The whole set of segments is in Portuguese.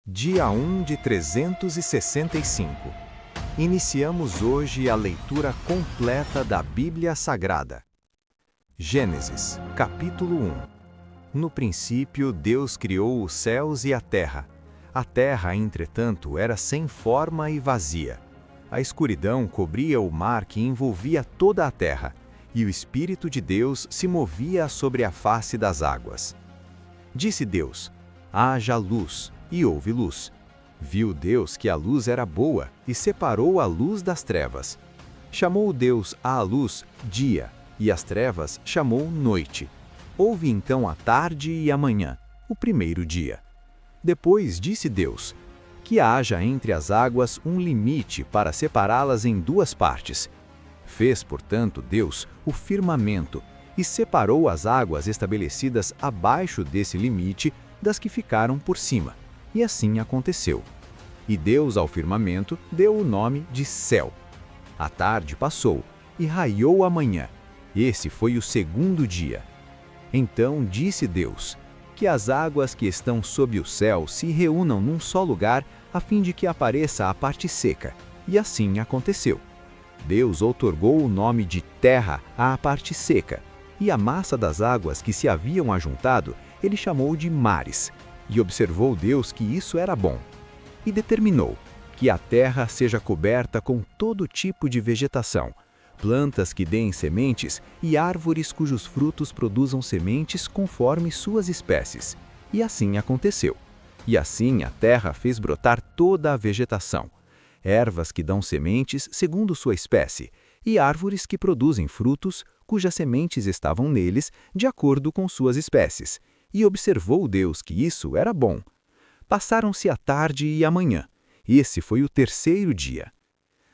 Dia 1 de 365. Iniciamos hoje a leitura completa da Bíblia Sagrada. Gênesis, capítulo 1. No princípio, Deus criou os céus e a terra. A terra, entretanto, era sem forma e vazia. A escuridão cobria o mar que envolvia toda a terra, e o Espírito de Deus se movia sobre a face das águas. Disse Deus: haja luz. E houve luz. Viu Deus que a luz era boa, e separou a luz das trevas. Chamou Deus à luz dia, e às trevas chamou noite. Houve então a tarde e a manhã, o primeiro dia. Depois disse Deus: que haja entre as águas um limite para separá-las em duas partes. Fez, portanto, Deus o firmamento, e separou as águas estabelecidas abaixo desse limite das que ficaram por cima. E assim aconteceu. E Deus ao firmamento deu o nome de céu. A tarde passou, e raiou a manhã. Esse foi o segundo dia. Então disse Deus: que as águas que estão sob o céu se reúnam num só lugar, a fim de que apareça a parte seca. E assim aconteceu. Deus outorgou o nome de terra à parte seca, e a massa das águas que se haviam ajuntado, ele chamou de mares. E observou Deus que isso era bom. E determinou que a terra seja coberta com todo tipo de vegetação, plantas que deem sementes e árvores cujos frutos produzam sementes conforme suas espécies. E assim aconteceu. E assim a terra fez brotar toda a vegetação, ervas que dão sementes segundo sua espécie, e árvores que produzem frutos cujas sementes estavam neles de acordo com suas espécies. E observou Deus que isso era bom. Passaram-se a tarde e a manhã. Esse foi o terceiro dia.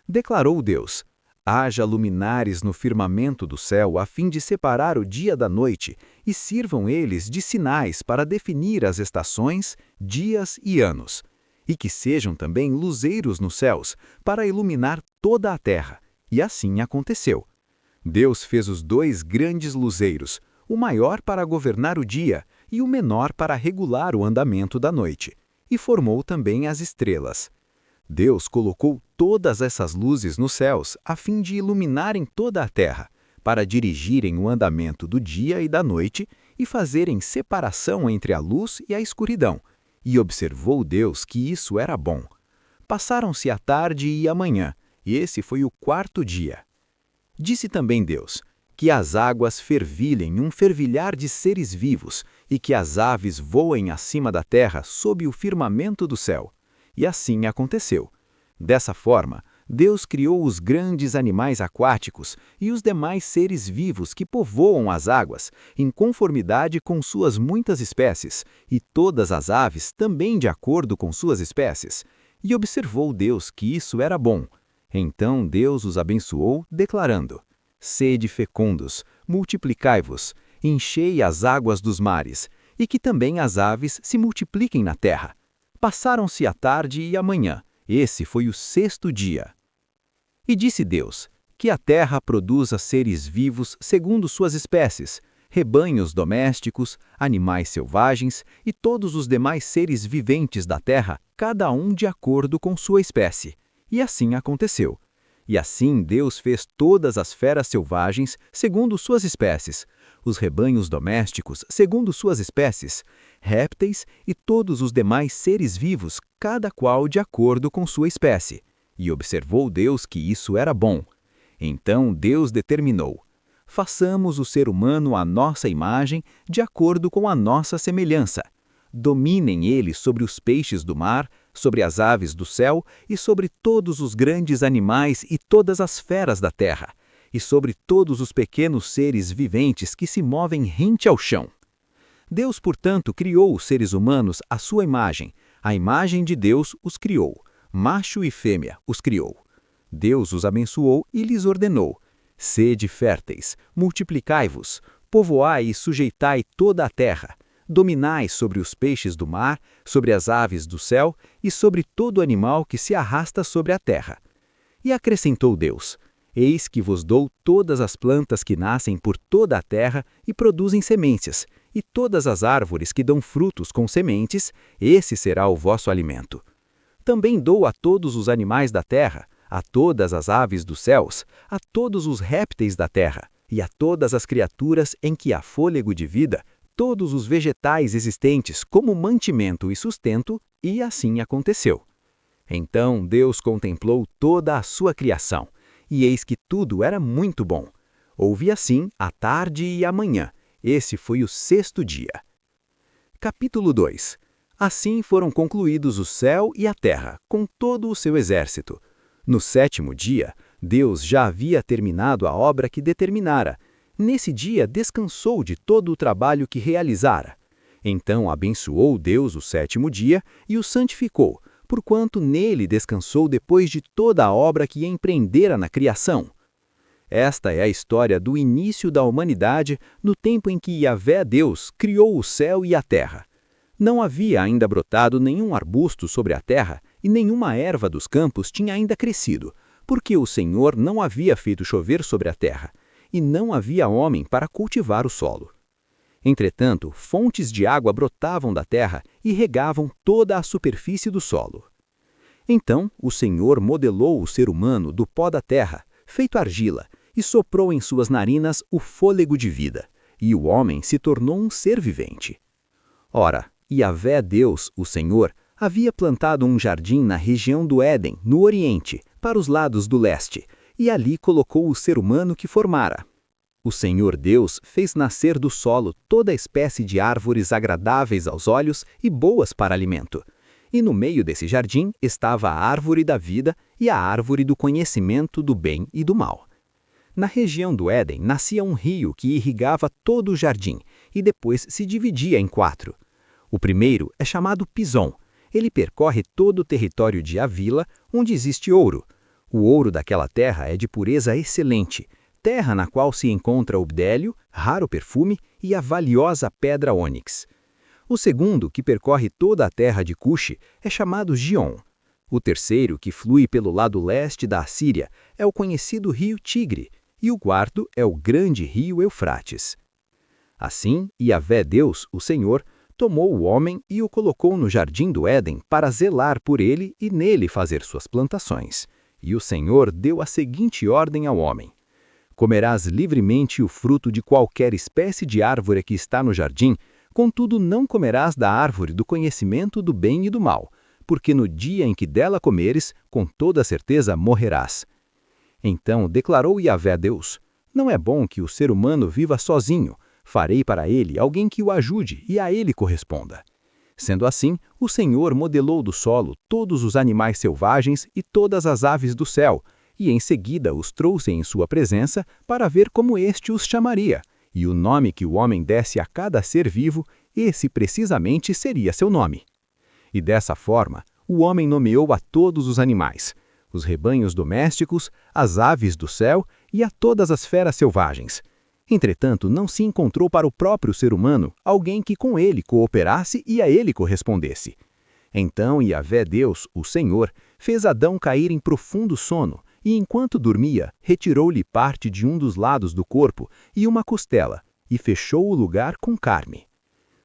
Declarou Deus: haja luminares no firmamento do céu, a fim de separar o dia da noite, e sirvam eles de sinais para definir as estações, dias e anos. E que sejam também luzeiros nos céus, para iluminar toda a terra. E assim aconteceu. Deus fez os dois grandes luzeiros, o maior para governar o dia, e o menor para regular o andamento da noite, e formou também as estrelas. Deus colocou todas essas luzes nos céus a fim de iluminarem toda a terra, para dirigirem o andamento do dia e da noite e fazerem separação entre a luz e a escuridão. E observou Deus que isso era bom. Passaram-se a tarde e a manhã, e esse foi o quarto dia. Disse também Deus: que as águas fervilhem um fervilhar de seres vivos, e que as aves voem acima da terra sob o firmamento do céu. E assim aconteceu. Dessa forma, Deus criou os grandes animais aquáticos e os demais seres vivos que povoam as águas, em conformidade com suas muitas espécies, e todas as aves também de acordo com suas espécies. E observou Deus que isso era bom. Então Deus os abençoou, declarando: sede fecundos, multiplicai-vos, enchei as águas dos mares, e que também as aves se multipliquem na terra. Passaram-se a tarde e a manhã, esse foi o sexto dia. E disse Deus: que a terra produza seres vivos segundo suas espécies, rebanhos domésticos, animais selvagens e todos os demais seres viventes da terra, cada um de acordo com sua espécie. E assim aconteceu. E assim Deus fez todas as feras selvagens segundo suas espécies, os rebanhos domésticos segundo suas espécies, répteis e todos os demais seres vivos, cada qual de acordo com sua espécie. E observou Deus que isso era bom. Então Deus determinou: façamos o ser humano à nossa imagem, de acordo com a nossa semelhança. Dominem eles sobre os peixes do mar, sobre as aves do céu e sobre todos os grandes animais e todas as feras da terra, e sobre todos os pequenos seres viventes que se movem rente ao chão. Deus, portanto, criou os seres humanos à sua imagem. A imagem de Deus os criou. Macho e fêmea os criou. Deus os abençoou e lhes ordenou: sede férteis, multiplicai-vos, povoai e sujeitai toda a terra. Dominai sobre os peixes do mar, sobre as aves do céu e sobre todo animal que se arrasta sobre a terra. E acrescentou Deus: eis que vos dou todas as plantas que nascem por toda a terra e produzem sementes, e todas as árvores que dão frutos com sementes, esse será o vosso alimento. Também dou a todos os animais da terra, a todas as aves dos céus, a todos os répteis da terra, e a todas as criaturas em que há fôlego de vida, todos os vegetais existentes como mantimento e sustento, e assim aconteceu. Então Deus contemplou toda a sua criação, e eis que tudo era muito bom. Houve assim a tarde e a manhã. Esse foi o sexto dia. Capítulo 2. Assim foram concluídos o céu e a terra, com todo o seu exército. No sétimo dia, Deus já havia terminado a obra que determinara. Nesse dia descansou de todo o trabalho que realizara. Então abençoou Deus o sétimo dia e o santificou, porquanto nele descansou depois de toda a obra que empreendera na criação. Esta é a história do início da humanidade no tempo em que Yahvé Deus criou o céu e a terra. Não havia ainda brotado nenhum arbusto sobre a terra e nenhuma erva dos campos tinha ainda crescido, porque o Senhor não havia feito chover sobre a terra, e não havia homem para cultivar o solo. Entretanto, fontes de água brotavam da terra e regavam toda a superfície do solo. Então o Senhor modelou o ser humano do pó da terra, feito argila, e soprou em suas narinas o fôlego de vida, e o homem se tornou um ser vivente. Ora, Yahvé Deus, o Senhor, havia plantado um jardim na região do Éden, no Oriente, para os lados do leste, e ali colocou o ser humano que formara. O Senhor Deus fez nascer do solo toda espécie de árvores agradáveis aos olhos e boas para alimento. E no meio desse jardim estava a árvore da vida e a árvore do conhecimento do bem e do mal. Na região do Éden nascia um rio que irrigava todo o jardim e depois se dividia em 4. O primeiro é chamado Pison. Ele percorre todo o território de Havila, onde existe ouro. O ouro daquela terra é de pureza excelente, terra na qual se encontra o bdélio, raro perfume, e a valiosa pedra ônix. O segundo, que percorre toda a terra de Cuxi, é chamado Gion. O terceiro, que flui pelo lado leste da Assíria, é o conhecido rio Tigre, e o quarto é o grande rio Eufrates. Assim, Yahvé Deus, o Senhor, tomou o homem e o colocou no jardim do Éden para zelar por ele e nele fazer suas plantações. E o Senhor deu a seguinte ordem ao homem: comerás livremente o fruto de qualquer espécie de árvore que está no jardim, contudo não comerás da árvore do conhecimento do bem e do mal, porque no dia em que dela comeres, com toda certeza morrerás. Então declarou Yahvé Deus: não é bom que o ser humano viva sozinho, farei para ele alguém que o ajude e a ele corresponda. Sendo assim, o Senhor modelou do solo todos os animais selvagens e todas as aves do céu, e em seguida os trouxe em sua presença para ver como este os chamaria, e o nome que o homem desse a cada ser vivo, esse precisamente seria seu nome. E dessa forma, o homem nomeou a todos os animais, os rebanhos domésticos, as aves do céu e a todas as feras selvagens. Entretanto, não se encontrou para o próprio ser humano alguém que com ele cooperasse e a ele correspondesse. Então Yahvé Deus, o Senhor, fez Adão cair em profundo sono, e enquanto dormia, retirou-lhe parte de um dos lados do corpo e uma costela, e fechou o lugar com carne.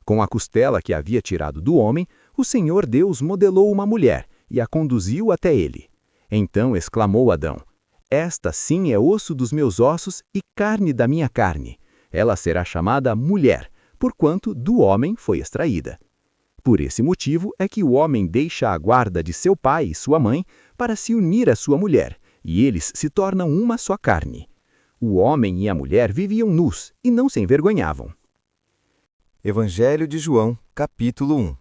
Com a costela que havia tirado do homem, o Senhor Deus modelou uma mulher e a conduziu até ele. Então exclamou Adão: esta sim é osso dos meus ossos e carne da minha carne. Ela será chamada mulher, porquanto do homem foi extraída. Por esse motivo é que o homem deixa a guarda de seu pai e sua mãe para se unir à sua mulher, e eles se tornam uma só carne. O homem e a mulher viviam nus e não se envergonhavam. Evangelho de João, capítulo 1.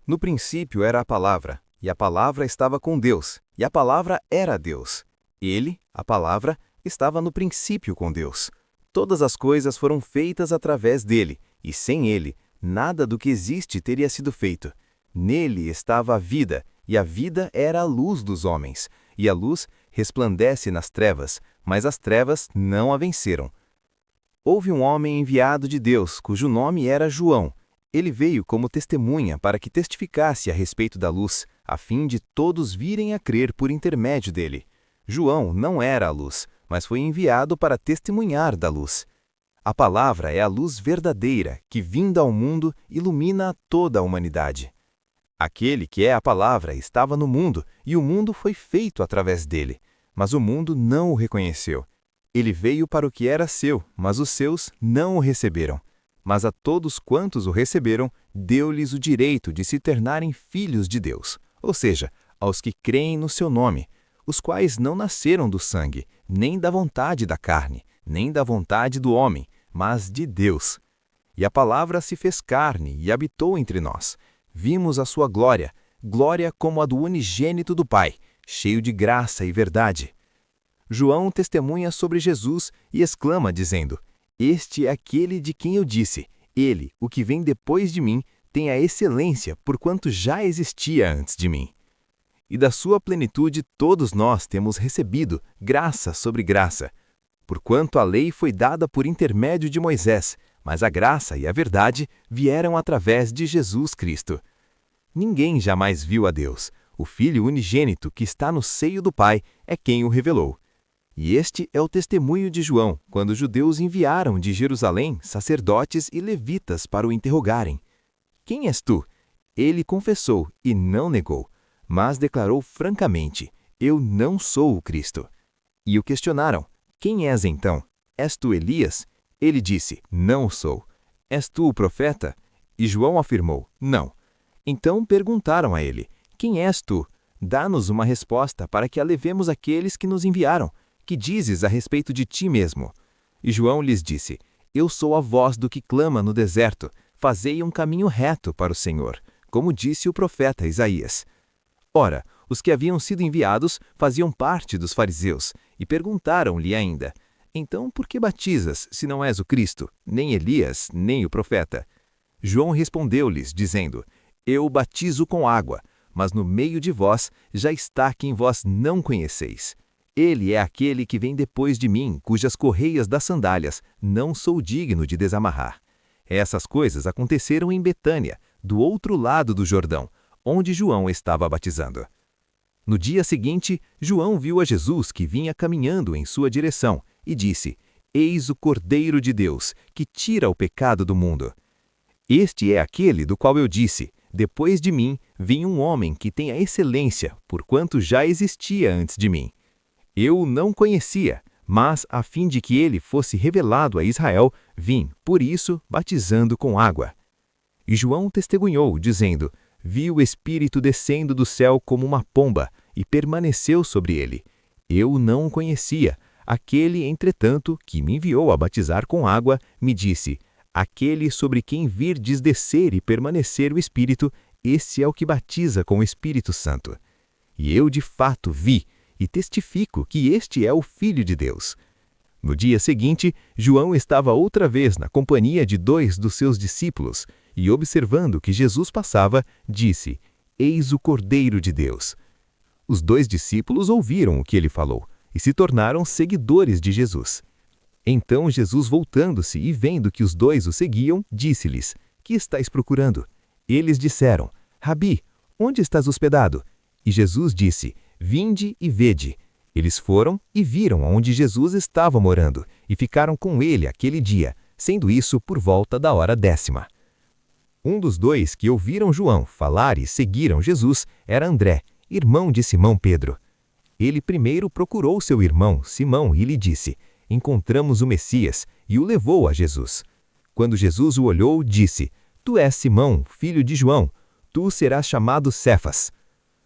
No princípio era a palavra, e a palavra estava com Deus, e a palavra era Deus. Ele, a palavra, estava no princípio com Deus. Todas as coisas foram feitas através dele, e sem ele, nada do que existe teria sido feito. Nele estava a vida, e a vida era a luz dos homens. E a luz resplandece nas trevas, mas as trevas não a venceram. Houve um homem enviado de Deus, cujo nome era João. Ele veio como testemunha para que testificasse a respeito da luz, a fim de todos virem a crer por intermédio dele. João não era a luz, mas foi enviado para testemunhar da luz. A palavra é a luz verdadeira que, vinda ao mundo, ilumina toda a humanidade. Aquele que é a palavra estava no mundo, e o mundo foi feito através dele, mas o mundo não o reconheceu. Ele veio para o que era seu, mas os seus não o receberam. Mas a todos quantos o receberam, deu-lhes o direito de se tornarem filhos de Deus, ou seja, aos que creem no seu nome, os quais não nasceram do sangue, nem da vontade da carne, nem da vontade do homem, mas de Deus. E a palavra se fez carne e habitou entre nós. Vimos a sua glória, glória como a do unigênito do Pai, cheio de graça e verdade. João testemunha sobre Jesus e exclama dizendo: Este é aquele de quem eu disse, ele, o que vem depois de mim, tem a excelência, porquanto já existia antes de mim. E da sua plenitude todos nós temos recebido graça sobre graça. Porquanto a lei foi dada por intermédio de Moisés, mas a graça e a verdade vieram através de Jesus Cristo. Ninguém jamais viu a Deus. O Filho unigênito que está no seio do Pai é quem o revelou. E este é o testemunho de João, quando os judeus enviaram de Jerusalém sacerdotes e levitas para o interrogarem. Quem és tu? Ele confessou e não negou, mas declarou francamente: Eu não sou o Cristo. E o questionaram: Quem és então? És tu Elias? Ele disse: Não sou. És tu o profeta? E João afirmou: Não. Então perguntaram a ele: Quem és tu? Dá-nos uma resposta para que a levemos àqueles que nos enviaram. Que dizes a respeito de ti mesmo? E João lhes disse: Eu sou a voz do que clama no deserto, fazei um caminho reto para o Senhor, como disse o profeta Isaías. Ora, os que haviam sido enviados faziam parte dos fariseus, e perguntaram-lhe ainda: Então por que batizas, se não és o Cristo, nem Elias, nem o profeta? João respondeu-lhes, dizendo: Eu batizo com água, mas no meio de vós já está quem vós não conheceis. Ele é aquele que vem depois de mim, cujas correias das sandálias não sou digno de desamarrar. Essas coisas aconteceram em Betânia, do outro lado do Jordão, onde João estava batizando. No dia seguinte, João viu a Jesus que vinha caminhando em sua direção e disse: Eis o Cordeiro de Deus, que tira o pecado do mundo. Este é aquele do qual eu disse: Depois de mim vem um homem que tem a excelência, porquanto já existia antes de mim. Eu o não conhecia, mas, a fim de que ele fosse revelado a Israel, vim, por isso, batizando com água. E João testemunhou, dizendo: Vi o Espírito descendo do céu como uma pomba, e permaneceu sobre ele. Eu não o conhecia. Aquele, entretanto, que me enviou a batizar com água, me disse: Aquele sobre quem virdes descer e permanecer o Espírito, esse é o que batiza com o Espírito Santo. E eu, de fato, vi, e testifico que este é o Filho de Deus. No dia seguinte, João estava outra vez na companhia de 2 dos seus discípulos, e observando que Jesus passava, disse: Eis o Cordeiro de Deus. Os 2 discípulos ouviram o que ele falou, e se tornaram seguidores de Jesus. Então Jesus, voltando-se e vendo que os 2 o seguiam, disse-lhes: Que estáis procurando? Eles disseram: Rabi, onde estás hospedado? E Jesus disse: Vinde e vede. Eles foram e viram onde Jesus estava morando, e ficaram com ele aquele dia, sendo isso por volta da hora 10ª. Um dos 2 que ouviram João falar e seguiram Jesus era André, irmão de Simão Pedro. Ele primeiro procurou seu irmão Simão e lhe disse: Encontramos o Messias, e o levou a Jesus. Quando Jesus o olhou, disse: Tu és Simão, filho de João, tu serás chamado Cefas.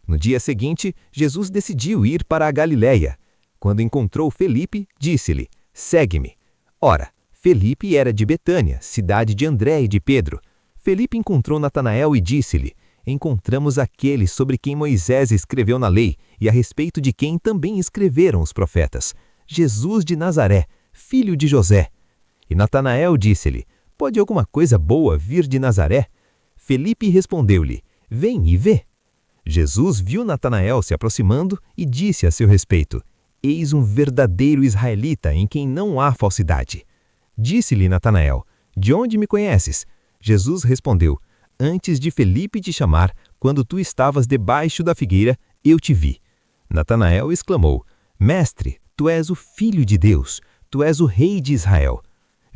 No dia seguinte, Jesus decidiu ir para a Galiléia. Quando encontrou Felipe, disse-lhe: Segue-me. Ora, Felipe era de Betânia, cidade de André e de Pedro. Felipe encontrou Natanael e disse-lhe: Encontramos aquele sobre quem Moisés escreveu na lei, e a respeito de quem também escreveram os profetas, Jesus de Nazaré, filho de José. E Natanael disse-lhe: Pode alguma coisa boa vir de Nazaré? Felipe respondeu-lhe: Vem e vê. Jesus viu Natanael se aproximando e disse a seu respeito: Eis um verdadeiro israelita em quem não há falsidade. Disse-lhe Natanael: De onde me conheces? Jesus respondeu: Antes de Felipe te chamar, quando tu estavas debaixo da figueira, eu te vi. Natanael exclamou: Mestre, tu és o Filho de Deus, tu és o Rei de Israel.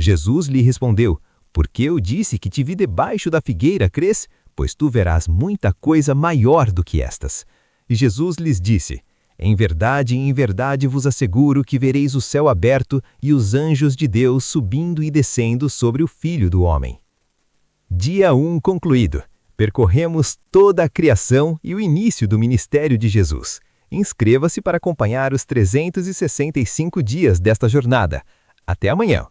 Jesus lhe respondeu: Porque eu disse que te vi debaixo da figueira, crês? Pois tu verás muita coisa maior do que estas. E Jesus lhes disse: em verdade vos asseguro que vereis o céu aberto e os anjos de Deus subindo e descendo sobre o Filho do Homem. Dia 1 concluído. Percorremos toda a criação e o início do ministério de Jesus. Inscreva-se para acompanhar os 365 dias desta jornada. Até amanhã!